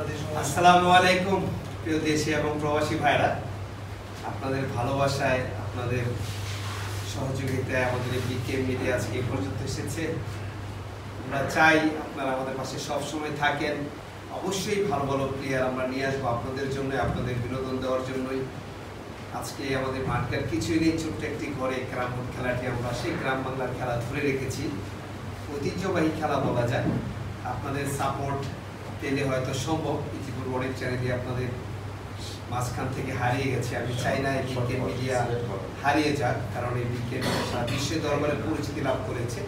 আসসালামু আলাইকুম প্রিয় দেশি এবং প্রবাসী ভাইরা, আপনাদের ভালোবাসায় আপনাদের সহযোগিতায় আমাদের বিকে মিডিয়া আজকে এই পর্যন্ত এসেছে। আমরা চাই আপনারা আমাদের পাশে সবসময় থাকেন। অবশ্যই ভালো ভালো প্লেয়ার আমরা নিয়ে আসবো আপনাদের জন্য, আপনাদের বিনোদন দেওয়ার জন্যই। আজকে আমাদের মাঠের কিছুই নেই, ছোট্ট একটি ঘরে ক্যারাম বোর্ড খেলাটি আমরা সেই গ্রাম বাংলার খেলা ধরে রেখেছি, ঐতিহ্যবাহী খেলা বলা যায়। আপনাদের সাপোর্ট পেলে হয়তো সম্ভব। ইতিপূর্বে অনেক চ্যানেলই আপনাদের মাঝখান থেকে হারিয়ে গেছে। আমি চাই না এই বিকে মিডিয়া হারিয়ে যাক, কারণ এই বিকে সারা বিশ্বের দরবারে পরিচিতি লাভ করেছে।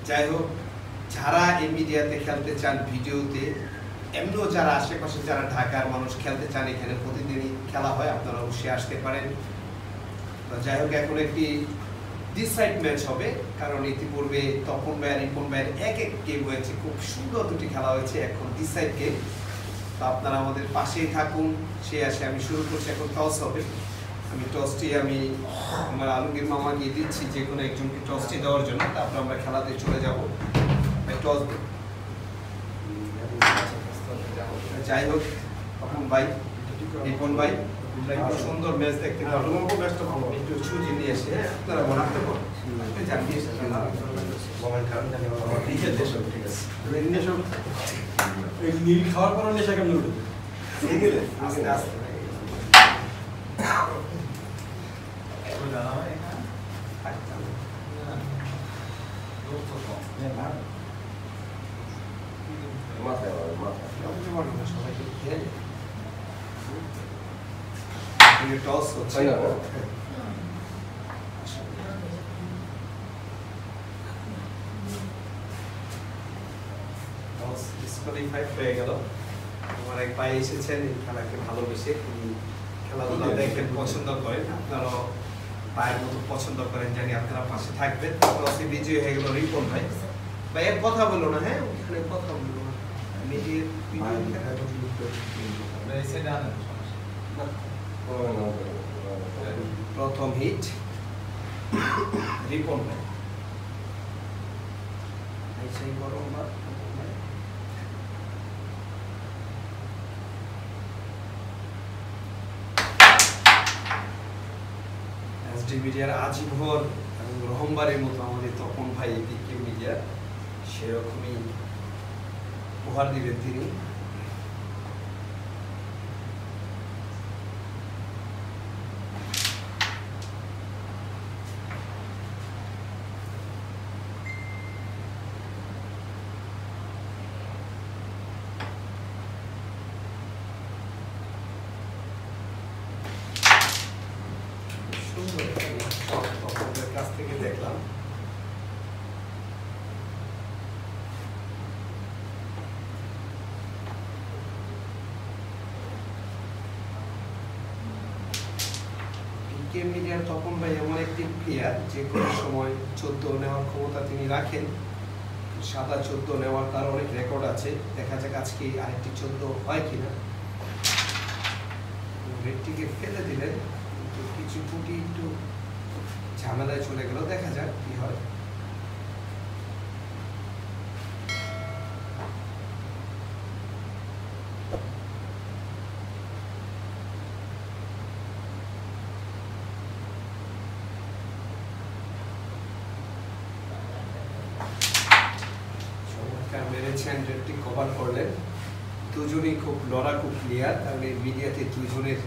যাই হোক, যারা এই মিডিয়াতে খেলতে চান, ভিডিওতে এমনিও যারা আশেপাশে যারা ঢাকার মানুষ খেলতে চান, এখানে প্রতিদিনই খেলা হয়, আপনারা অবশ্যই আসতে পারেন। তো যাই হোক, এখন একটি ডিসাইড ম্যাচ হবে, কারণ ইতিপূর্বে তপন ভাই আর রিপন ভাইয়ের এক গেম হয়েছে, খুব সুন্দর দুটি খেলা হয়েছে। এখন ডিসাইড গেম, তো আপনারা আমাদের পাশেই থাকুন। সে আসে আমি শুরু করছি। এখন টস হবে, আমি টসটি আমার আলমগীর মামাকে দিচ্ছি, যে কোনো একজনকে টসটি দেওয়ার জন্য। তারপর আমরা খেলাতে চলে যাব। টস যাই হোক, তপন ভাই, রিপন ভাই, সুন্দর ম্যাচ দেখতে পারবো। একটু সুজি নিয়ে এসে আপনারা বানাতে পারেন, জানিয়ে নীল খাওয়ার পর নেশা কেমন উঠবে? আস্তে আস্তে টস হচ্ছে, ডিসকোয়ালিফাই হয়ে গেল। আমার এক ভাই এসেছেন এই খেলাকে ভালোবেসে, খেলাধুলা দেখেন, পছন্দ করেন, আপনারাও ভাইয়ের মতো পছন্দ করেন, জানি আপনারা পাশে থাকবেন। টসে বিজয়ী হয়ে গেল রিপন ভাই। ভাই এক কথা বলো না, হ্যাঁ ওখানে কথা বলো না, প্রথম হিট রিপন ভাই। সেই গরম বা মিডিয়ার আজীবর এবং রহমবারের মতো আমাদের তপন ভাই বিকে মিডিয়া সেরকমই উপহার দিবেন তিনি। কাছ থেকে দেখলাম বিকে মিডিয়ার তপন ভাই এমন একটি প্লেয়ার, যে কোনো সময় 14 নেওয়ার ক্ষমতা তিনি রাখেন। 7-14 নেওয়ার তার অনেক রেকর্ড আছে। দেখা যাক আজকে আরেকটি 14 হয় কিনা। রেডটিকে ফেলে দিলেন, কিন্তু কিছু ফুটি একটু ঝামেলায় চলে গেল। দেখা যাক কি হয়। চমৎকার মেরেছেন, রেডটি কভার করলেন। দুজনেই খুব লড়াকু প্লেয়ার, কারণ এই মিডিয়াতে দুজনের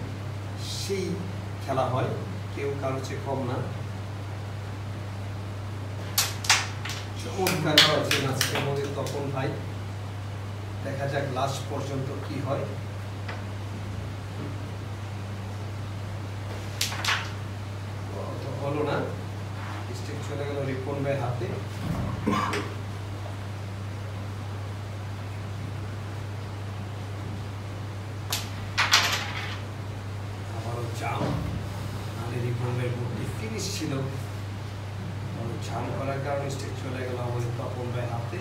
সেই খেলা হয়, কেউ কারো চেয়ে কম না। চমৎকার করেছেন আজকে আমাদের তপন ভাই। দেখা যাক লাস্ট পর্যন্ত কি হয়। হলো না, স্টেক চলে গেল রিপন ভাইয়ের হাতে। আবারও জাম, মানে রিপন ভাইয়ের বুটটি ফিনিশ ছিল, জাম করার কারণে স্টেক চলে গেল আমাদের তপন ভাইয়ের হাতে।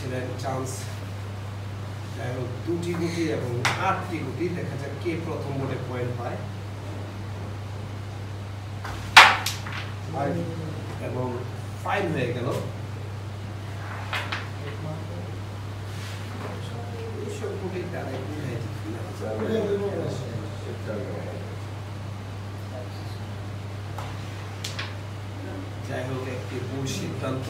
ছিলেন চান্স। যাই হোক 2টি গুটি এবং 8টি গুটি, দেখা যাক কে প্রথম বোর্ডে পয়েন্ট পায়। এবং 5 হয়ে গেল। এইসব গুটি তারা যাই হোক একটি ভুল সিদ্ধান্ত,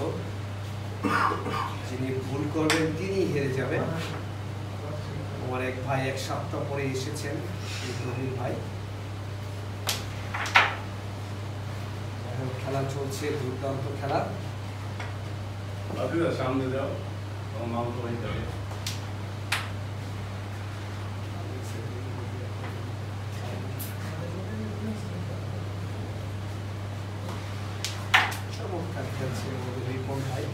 যিনি ভুল করবেন তিনি হেরে যাবেন। আমার এক ভাই এক সপ্তাহ পরে এসেছেন, রবির ভাই। খেলা চলছে, দুর্দান্ত খেলা। সামনে যাও, তোমার নাম তো হয়ে যাবে। চমৎকার খেলছে আমাদের রিপন ভাই।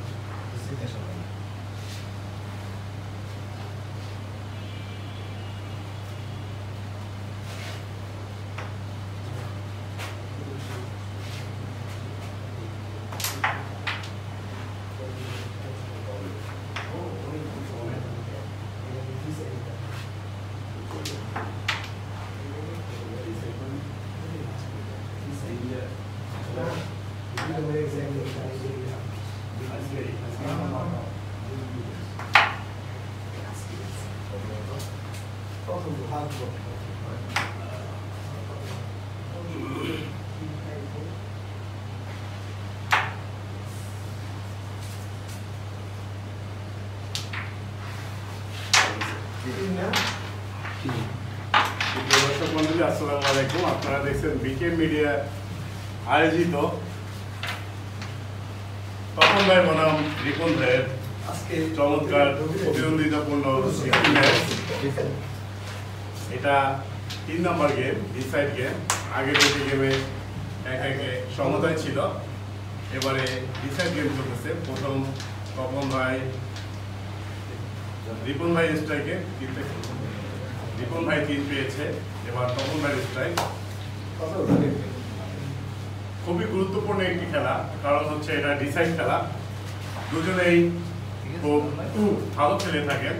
দর্শক মন্ডলী, আসসালামু আলাইকুম। আপনারা দেখছেন বিকে মিডিয়া আয়োজিত তপন ভাই বনাম রিপন ভাইয়ের আজকে চমৎকার প্রতিদ্বন্দ্বিতাপূর্ণ ম্যাচ। এটা 3 নম্বর গেম, ডিসাইড গেম। আগের দুটি গেমে একে সমতায় ছিল, এবারে ডিসাইড গেম চলতেছে। প্রথম তপন ভাই, রিপন ভাই স্ট্রাইকে রিপন ভাই 3 পেয়েছে, এবার তপন ভাই স্ট্রাইক। খুবই গুরুত্বপূর্ণ একটি খেলা, কারণ হচ্ছে এটা ডিসাইড খেলা। দুজনেই খুব ভালো খেলে থাকেন।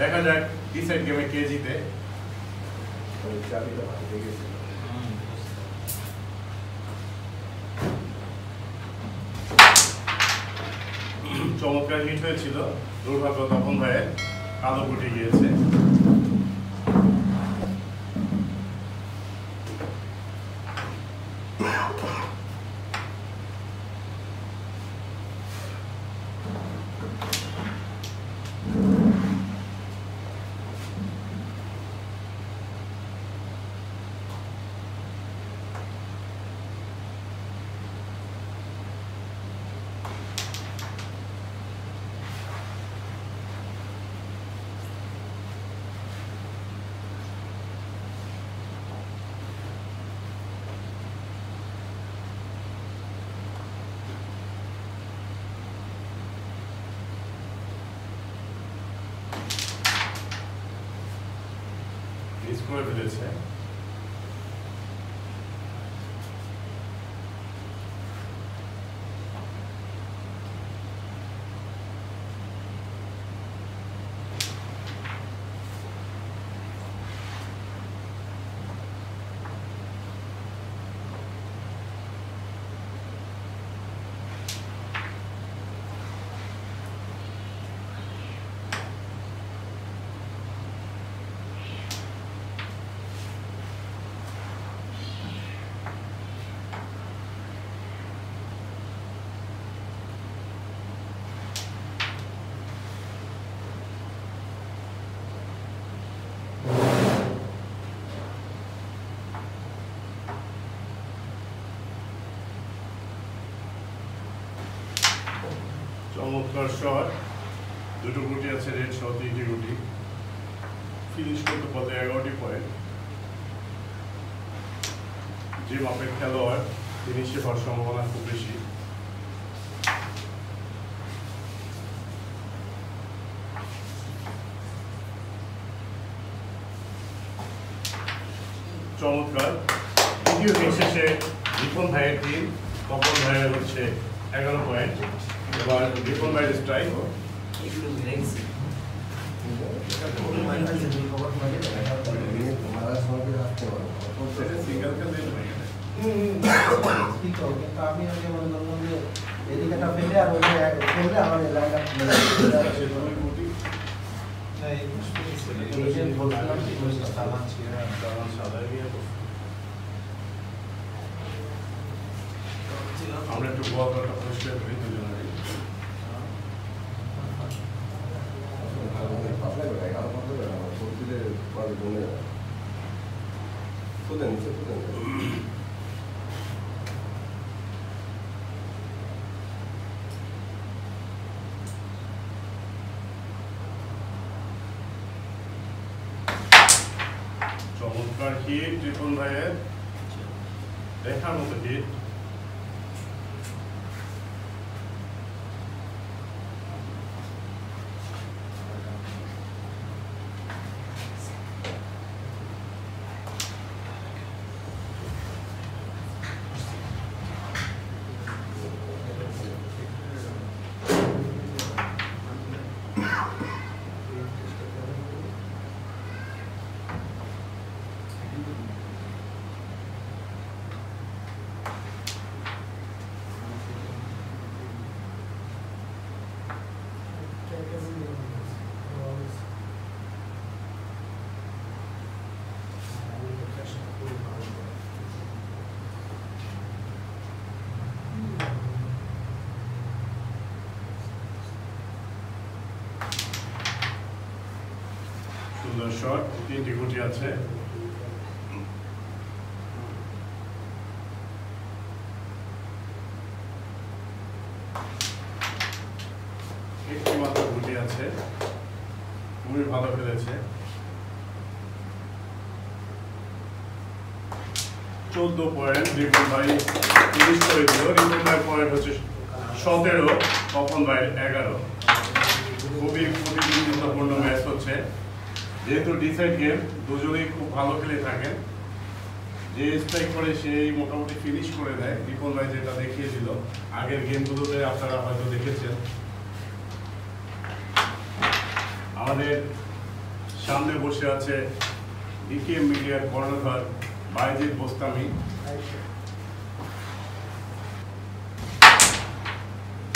দেখা যাক ডিসাইড গেমে কে জিতে। চমৎকার হিট হয়েছিল, দুর্ভাগ্য তপন ভাইয়ের কালো গুটি গিয়েছে। মিস করে ফেলেছে। চমৎকার শট, দুটো গুটি আছে রেড সহ 3টি গুটি। ফিনিশ করতে পারলে 11টি পয়েন্ট। যে মাপের খেলোয়াড় ফিনিশে হওয়ার সম্ভাবনা খুব বেশি। চমৎকার দ্বিতীয় দিন শেষে রিপন ভাইয়ের টিম, তপন ভাইয়ের হচ্ছে 11 পয়েন্ট। এবার রিপন ভাইয়ের স্ট্রাইক, একটু রিল্যাক্স সিঙ্গেল খেলতে কিন্তু আমি আগে মনে করলাম যে এদিকে একটা ফেলে আর ওই ফেললে আমার লাইনটা আমরা একটু বলটা পরিষ্কার করি দুজনেরই চমৎকার হিট রিপন ভাইয়ের দেখার মতো হিট সুন্দর শট তিনটি গুটি আছে একটি মাত্র গুটি আছে খুবই ভালো খেলেছে 14 পয়েন্ট রিপন ভাই ফিনিশ করে দিল রিপন ভাই পয়েন্ট হচ্ছে 17 তপন ভাই 11 খুবই প্রতিদ্বন্দ্বিতাপূর্ণ ম্যাচ হচ্ছে যেহেতু ডিসাইড গেম দুজনেই খুব ভালো খেলে থাকেন যে স্ট্রাইক করে সেই মোটামুটি ফিনিশ করে দেয় রিপন ভাই যেটা দেখিয়েছিল আগের গেমগুলোতে আপনারা হয়তো দেখেছেন আমাদের সামনে বসে আছে বিকেএম মিডিয়ার কর্ণধার বাইজিদ বোস্তামি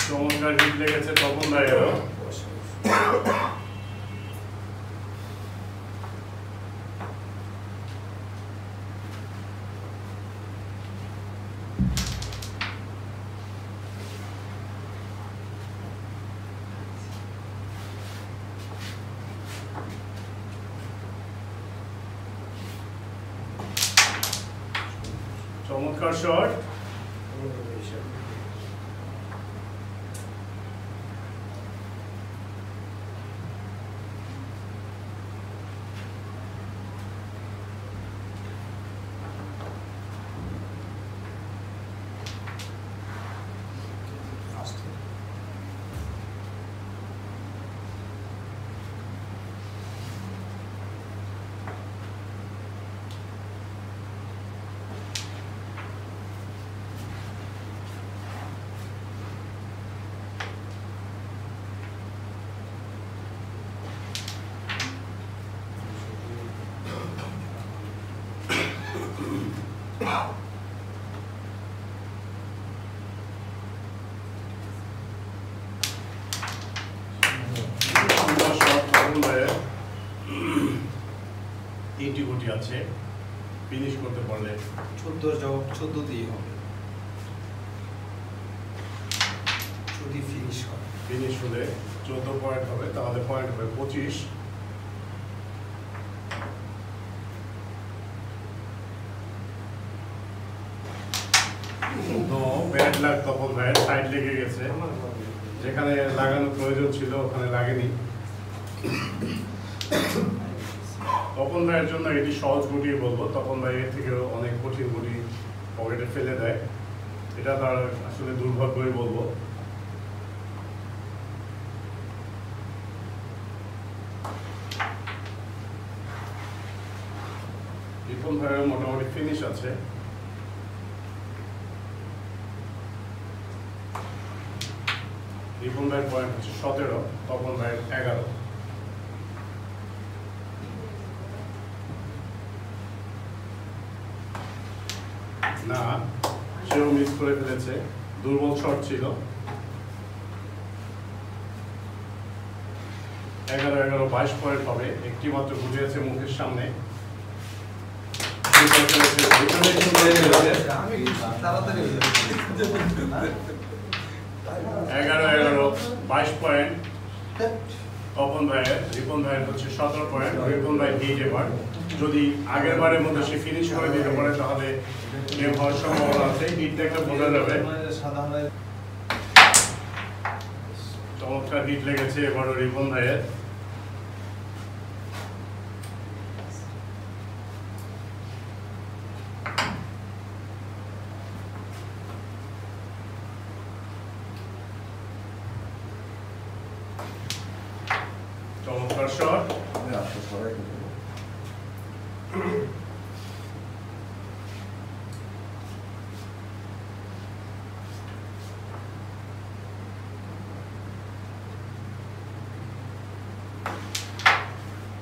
চমৎকার হিট লেগেছে তপন ভাইয়েরও চমৎকার শট তিনটি গুটি আছে ফিনিশ করতে পারলে 14 জবাব 14 দিয়ে হবে যদি ফিনিশ করে ফিনিশ হলে 14 পয়েন্ট হবে তাহলে পয়েন্ট হবে 25 তো ব্যাড লাক তপন ভাইয়ের সাইড লেগে গেছে যেখানে লাগানো প্রয়োজন ছিল ওখানে লাগেনি তপন ভাইয়ের জন্য এটি সহজ গুটি বলবো তপন ভাই এর থেকেও অনেক কঠিন গুটি পকেটে ফেলে দেয় এটা তার আসলে দুর্ভাগ্যই বলবো রিপন ভাইয়ের মোটামুটি ফিনিশ আছে রিপন ভাইয়ের পয়েন্ট হচ্ছে 17, তপন ভাইয়ের 11। না, সেও মিস করে ফেলেছে, দুর্বল শট ছিল। 11-11 22 পয়েন্ট হবে, একটি মাত্র ঘুরিয়েছে মুখের সামনে। 11-11 22 পয়েন্ট তপন ভাইয়ের, রিপন ভাইয়ের হচ্ছে 17 পয়েন্ট। রিপন ভাই হিট এবার, যদি আগের বারের মধ্যে সে ফিনিশ করে দিতে পারে তাহলে গেম হওয়ার সম্ভাবনা আছে। হিট দেখলে বোঝা যাবে। চমৎকার হিট লেগেছে এবারও রিপন ভাইয়ের। চমৎকার শট।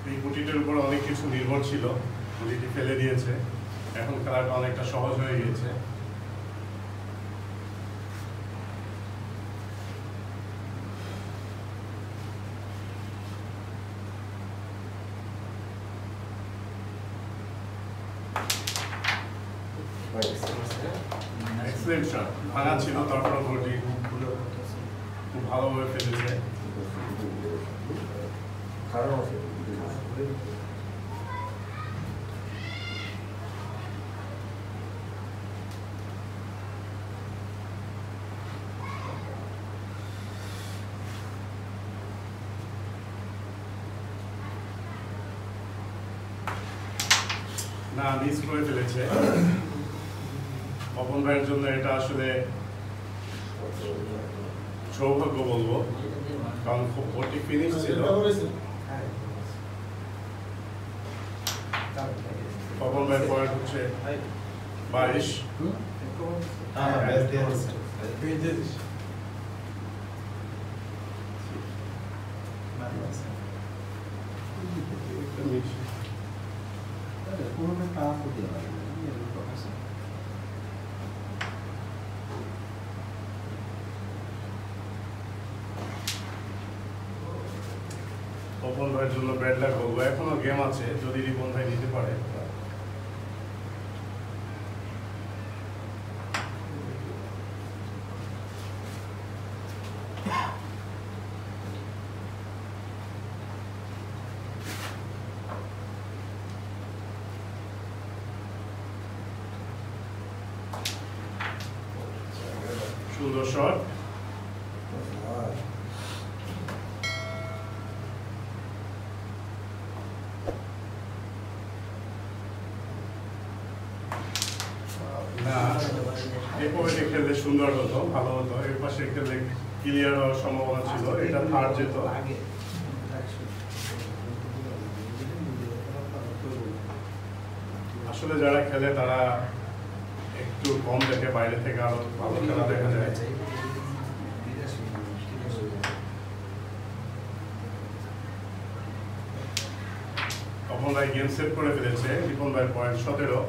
এই গুটিটার উপর অনেক কিছু নির্ভর ছিল, গুটিটি ফেলে দিয়েছে। এখন খেলাটা অনেকটা সহজ হয়ে গিয়েছে। এক্সেলেন্ট শট, ভাঙা ছিল, তারপর গুটি খুব ভালোভাবে ফেলেছে। না, মিস করে ফেলেছে। তপন ভাইয়ের জন্য এটা আসলে সৌভাগ্য বলবো, কারণ খুব ভর্তি ফিনিশ ছিল। তপন ভাইয়ের পয়েন্ট হচ্ছে 22। তপন ভাইয়ের জন্য ব্যাড লাক বলবো, এখনো গেম আছে, যদি রিপন ভাই নিতে পারে। সুন্দর শট। না, এই পয়েন্টে খেললে সুন্দর হতো, ভালো হতো। এর পাশে খেললে ক্লিয়ার হওয়ার সম্ভাবনা ছিল, এটা থার্ড যেত। আসলে যারা খেলে তারা একটু কম দেখে, বাইরে থেকে আরো ভালো খেলা দেখা যায়। তপন ভাই গেম সেট করে ফেলেছে, রিপন ভাই পয়েন্ট 17।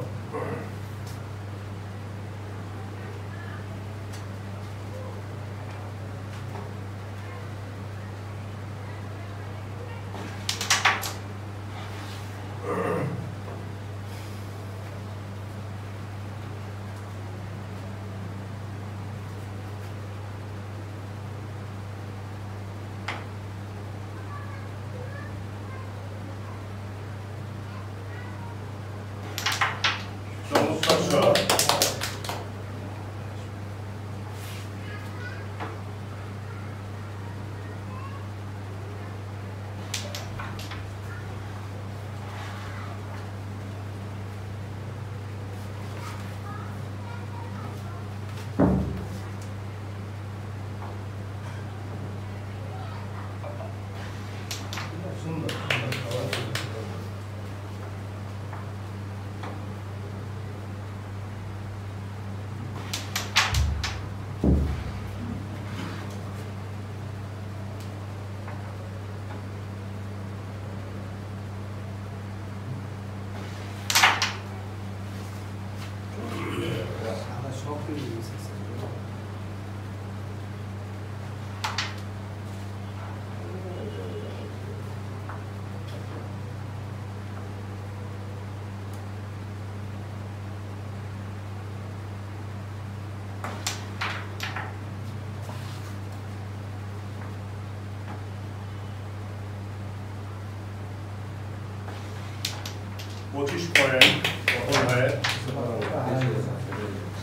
25 পয়েন্ট তপন ভাইয়ের,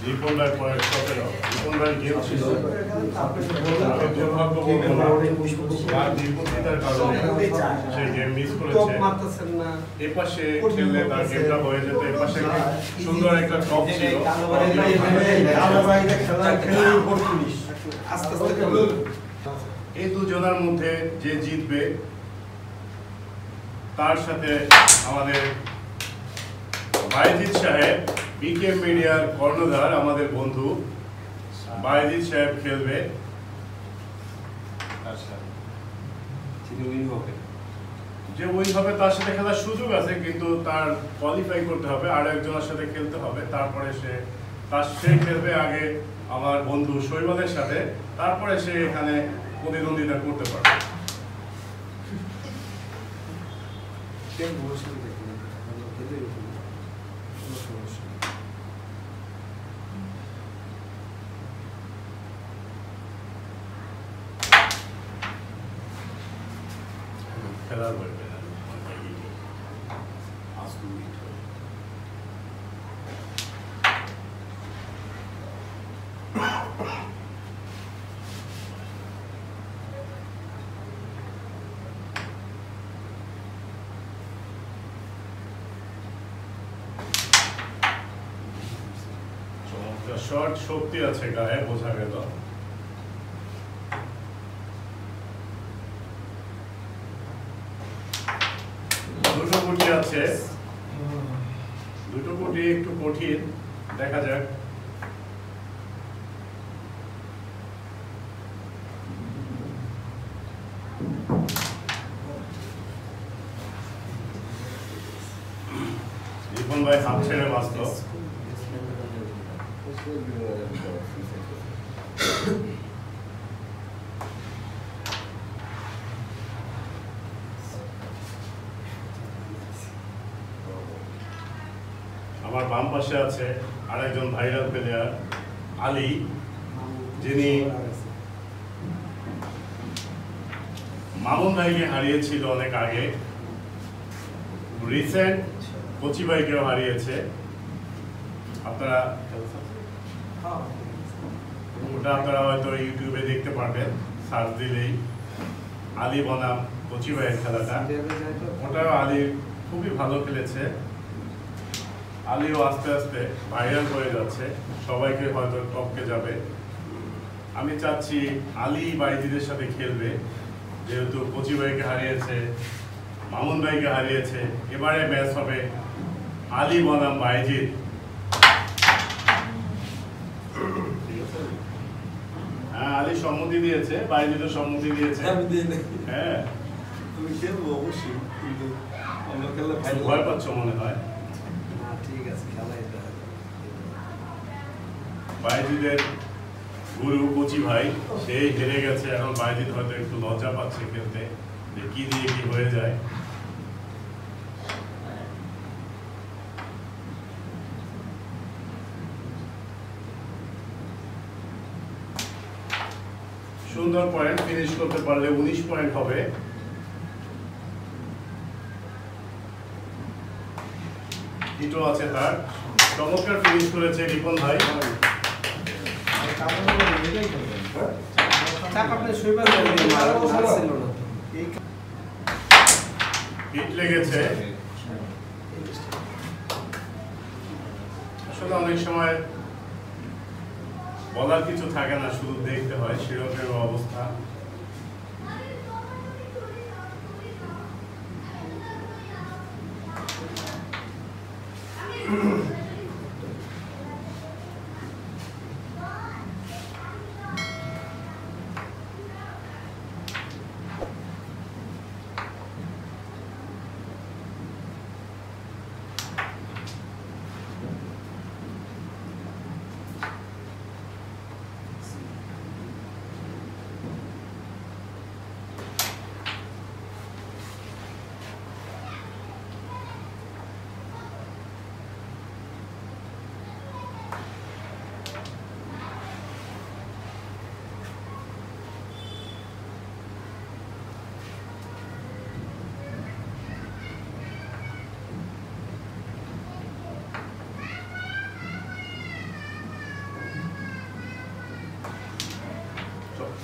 রিপন ভাই পয়েন্ট 17। রিপন ভাই গেম ছিল, আমি দুর্ভাগ্য বলবো না, তার নির্বুদ্ধিতার কারণে সে গেম মিস করেছে। এপাশে খেললে তার গেমটা হয়ে যেত, এপাশে সুন্দর একটা টপ ছিল। এই দুজনের মধ্যে যে জিতবে তার সাথে আমাদের বাইজিৎ সাহেব, বিকেএম মিডিয়ার কর্ণধার, আমাদের বন্ধু বাইজিৎ সাহেব খেলবে। যে উইন হবে তার সাথে খেলার সুযোগ আছে, কিন্তু তার কোয়ালিফাই করতে হবে, আর একজনের সাথে খেলতে হবে, তারপরে সে খেলবে আগে আমার বন্ধু শৈবালের সাথে, তারপরে সে এখানে প্রতিদ্বন্দ্বিতা করতে পারবে। খেলার বলবে শর্ট শক্তি আছে গায়ে, বোঝা গেল। দুটো গুটি আছে, দুটো গুটি একটু কঠিন, দেখা যাক। রিপন ভাই হাত ছেড়ে বাঁচল। আমার বাম পাশে আছে আরেকজন ভাইরাল প্লেয়ার আলী, যিনি মামুন ভাইকে হারিয়েছিল অনেক আগে, রিসেন্ট কচি ভাইকেও হারিয়েছে। আপনারা ওটা আপনারা হয়তো ইউটিউবে দেখতে পারবেন, সার্চ দিলেই আলী বনাম কচি ভাইয়ের খেলাটা। ওটাও আলী খুবই ভালো খেলেছে। আলীও আস্তে আস্তে ভাইরাল হয়ে যাচ্ছে, সবাইকে হয়তো টপকে যাবে। আমি চাচ্ছি আলী বাইজিদের সাথে খেলবে, যেহেতু কচি ভাইকে হারিয়েছে, মামুন ভাইকে হারিয়েছে। এবারে ম্যাচ হবে আলী বনাম বাইজিদ। হ্যাঁ, আলী সম্মতি দিয়েছে, বাইজিদও সম্মতি দিয়েছে। হ্যাঁ, তুমি খেলবো অবশ্যই, কিন্তু আমরা খেললে ভয় পাচ্ছ মনে হয়। বাইজিদের গুরু কচি ভাই সেই হেরে গেছে, এখন বাইজিদ হয়তো একটু লজ্জা পাচ্ছে খেলতে, যে কি দিয়ে কি হয়ে যায়। সুন্দর পয়েন্ট, ফিনিশ করতে পারলে 19 পয়েন্ট হবে। হিটও আছে তার, চমৎকার ফিনিশ করেছে রিপন ভাই। হিট লেগেছে। আসলে অনেক সময় বলার কিছু থাকে না, শুধু দেখতে হয়, সেরকম অবস্থা।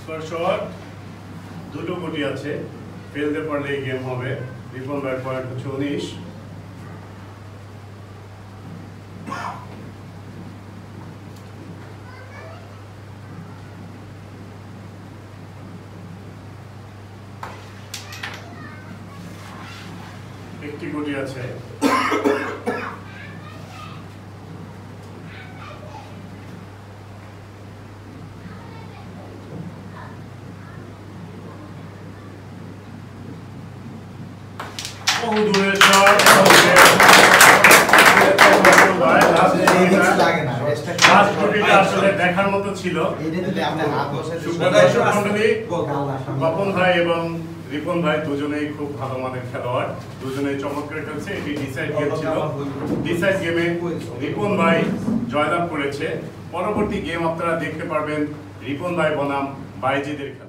স্কোর শট, দুটো গুটি আছে, ফেলতে পারলে এই গেম হবে। রিপন ভাইয়ের পয়েন্ট হচ্ছে 19। একটি গুটি আছে। বহু দূরের শট, লাগে না রেস্টটা লাস্ট গুটিটা আসলে দেখার মতো ছিল। এইটা দিলে আপনি হাত বসে দর্শক মণ্ডলী, আল্লাহ সামনে। বাপন ভাই এবং রিপন ভাই দুজনেই খুব ভালো মানের খেলোয়াড়, দুজনেই চমৎকার খেলছে। এটি ডিসাইড গেম ছিল। ডিসাইড গেমে রিপন ভাই জয়লাভ করেছে। পরবর্তী গেম আপনারা দেখতে পারবেন রিপন ভাই বনাম বাইজিদের খেলা।